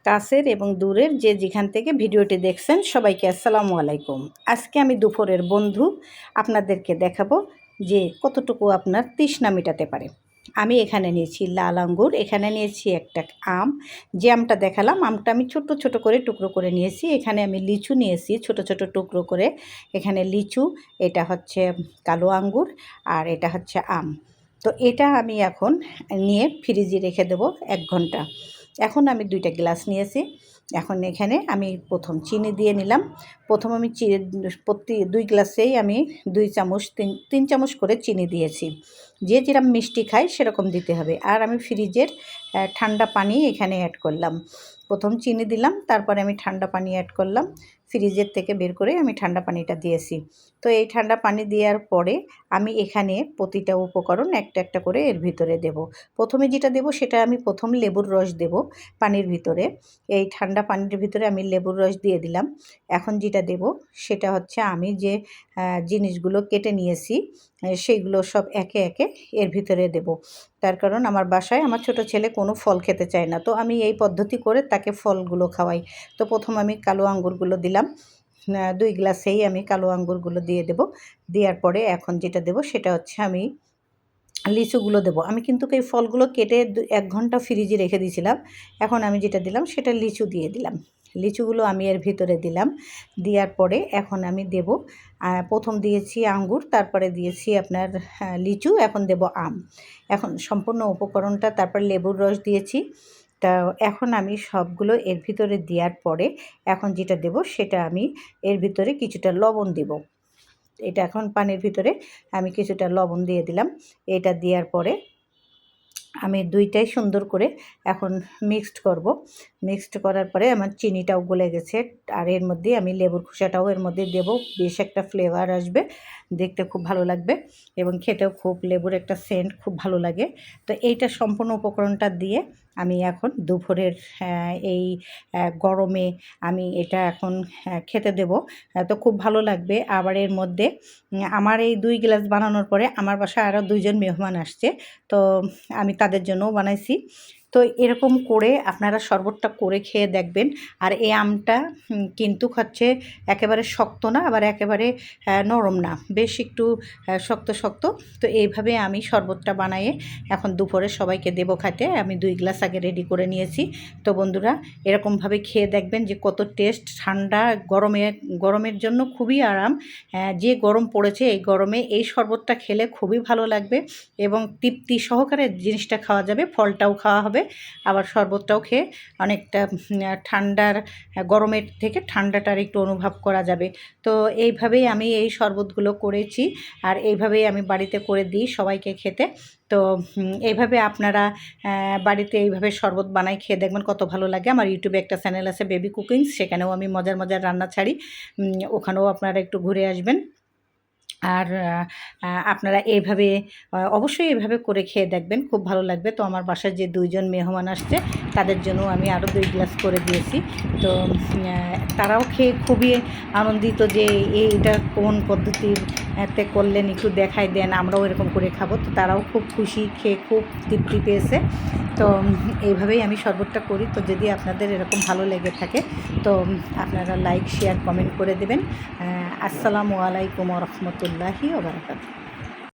কাছের এবং দূরের যে যেখান থেকে ভিডিওটি দেখছেন সবাইকে আসসালামু আলাইকুম। আজকে আমি দুপুরের বন্ধু আপনাদেরকে দেখাবো যে কতটুকু আপনার তৃষ্ণা মেটাতে পারে। আমি এখানে নিয়েছি লাল আঙ্গুর, এখানে নিয়েছি একটা আম। যে আমটা দেখালাম আমটা আমি ছোট ছোট করে টুকরো করে নিয়েছি। এখানে আমি লিচু নিয়েছি ছোট ছোট টুকরো করে। এখানে লিচু, এটা হচ্ছে কালো আঙ্গুর, আর এটা হচ্ছে আম। তো এটা আমি এখন নিয়ে ফ্রিজে রেখে দেবো 1 ঘন্টা। এখন আমি 2টা গ্লাস নিয়েছি। এখন এখানে আমি প্রথম চিনি দিয়ে নিলাম। প্রথম আমি প্রতি 2 গ্লাসেই আমি 2 চামচ 3 চামচ করে চিনি দিয়েছি। যে যেরকম মিষ্টি খায় সেরকম দিতে হবে। আর আমি ফ্রিজের ঠান্ডা পানি এখানে অ্যাড করলাম। প্রথম চিনি দিলাম, তারপরে আমি ঠান্ডা পানি অ্যাড করলাম। ফ্রিজের থেকে বের করে আমি ঠান্ডা পানিটা দিয়েছি। তো এই ঠান্ডা পানি দেওয়ার পরে আমি এখানে প্রতিটা উপকরণ একটা একটা করে এর ভিতরে দেব। প্রথমে যেটা দেব সেটা আমি প্রথম লেবুর রস দেব পানির ভিতরে। এই ঠান্ডা পানির ভিতরে আমি লেবুর রস দিয়ে দিলাম। এখন যেটা দেব সেটা হচ্ছে আমি যে জিনিসগুলো কেটে নিয়েছি সেইগুলো সব একে একে এর ভিতরে দেব। তার কারণ আমার বাসায় আমার ছোট ছেলে কোনো ফল খেতে চায় না, তো আমি এই পদ্ধতি করে তাকে ফলগুলো খাওয়াই। তো প্রথম আমি কালো আঙ্গুরগুলো দিলাম। 2 গ্লাসেই আমি কালো আঙ্গুরগুলো দিয়ে দেব। দেওয়ার পরে এখন যেটা দেব সেটা হচ্ছে আমি লিচুগুলো দেবো। আমি কিন্তু এই ফলগুলো কেটে 1 ঘন্টা ফ্রিজে রেখে দিয়েছিলাম। এখন আমি যেটা দিলাম সেটা লিচু দিয়ে দিলাম। লিচুগুলো আমি এর ভিতরে দিলাম। দেওয়ার পরে এখন আমি দেব, প্রথম দিয়েছি আঙ্গুর, তারপরে দিয়েছি আপনার লিচু, এখন দেব আম। এখন সম্পূর্ণ উপকরণটা, তারপর লেবুর রস দিয়েছি। তা এখন আমি সবগুলো এর ভিতরে দেওয়ার পরে এখন যেটা দেব সেটা আমি এর ভিতরে কিছুটা লবণ দেব। এটা এখন পানির ভিতরে আমি কিছুটা লবণ দিয়ে দিলাম। এটা দেওয়ার পরে আমি 2টাই সুন্দর করে এখন মিক্সড করব। মিক্সড করার পরে আমার চিনিটাও গলে গেছে, আর এর মধ্যে আমি লেবুর খোসাটাও এর মধ্যে দেব। বেশ একটা ফ্লেভার আসবে, দেখতে খুব ভালো লাগবে এবং খেতেও খুব লেবুর একটা সেন্ট খুব ভালো লাগে। তো এইটা সম্পূর্ণ উপকরণটা দিয়ে আমি এখন দুপুরের এই গরমে আমি এটা এখন খেতে দেব। তো খুব ভালো লাগবে। আবার এর মধ্যে আমার এই 2 গ্লাস বানানোর পরে আমার বাসায় আরও 2 জন মেহমান আসছে, তো আমি তাদের জন্যও বানাইছি। তো এরকম করে আপনারা শরবতটা করে খেয়ে দেখবেন। আর এই আমটা কিন্তু হচ্ছে একেবারে শক্ত না, আবার একেবারে নরম না, বেশ একটু শক্ত শক্ত। তো এইভাবে আমি শরবতটা বানিয়ে এখন দুপুরে সবাইকে দেবো খেতে। আমি 2 গ্লাস আগে রেডি করে নিয়েছি। তো বন্ধুরা এরকমভাবে খেয়ে দেখবেন যে কত টেস্ট। ঠান্ডা গরমের জন্য খুবই আরাম। যে গরম পড়েছে এই গরমে এই শরবতটা খেলে খুবই ভালো লাগবে এবং তৃপ্তি সহকারে জিনিসটা খাওয়া যাবে, ফলটাও খাওয়া হবে, আবার শরবতটাও খেয়ে অনেকটা ঠান্ডার গরমের থেকে ঠান্ডাটার একটু অনুভব করা যাবে। তো এইভাবেই আমি এই শরবতগুলো করেছি, আর এইভাবেই আমি বাড়িতে করে দিই সবাইকে খেতে। তো এইভাবে আপনারা বাড়িতে এইভাবে শরবত বানাই খেয়ে দেখবেন কত ভালো লাগে। আমার ইউটিউবে একটা চ্যানেল আছে বেবি কুকিংস, সেখানেও আমি মজার মজার রান্না ছাড়ি। ওখানেও আপনারা একটু ঘুরে আসবেন। আর আপনারা এইভাবে অবশ্যই এভাবে করে খেয়ে দেখবেন, খুব ভালো লাগবে। তো আমার বাসায় যে 2 জন মেহমান আসছে তাদের জন্য আমি আরও 2 গ্লাস করে দিয়েছি। তো তারাও খেয়ে খুবই আনন্দিত যে এইটা কোন পদ্ধতিতে করলেন একটু দেখাই দেন, আমরাও এরকম করে খাবো। তো তারাও খুব খুশি, খেয়ে খুব তৃপ্তি পেয়েছে। তো এইভাবেই আমি শরবতটা করি। তো যদি আপনাদের এরকম ভালো লেগে থাকে তো আপনারা লাইক শেয়ার কমেন্ট করে দেবেন। আসসালামু আলাইকুম ওয়া রাহমাতুল্লাহি ওয়া বারাকাতুহু।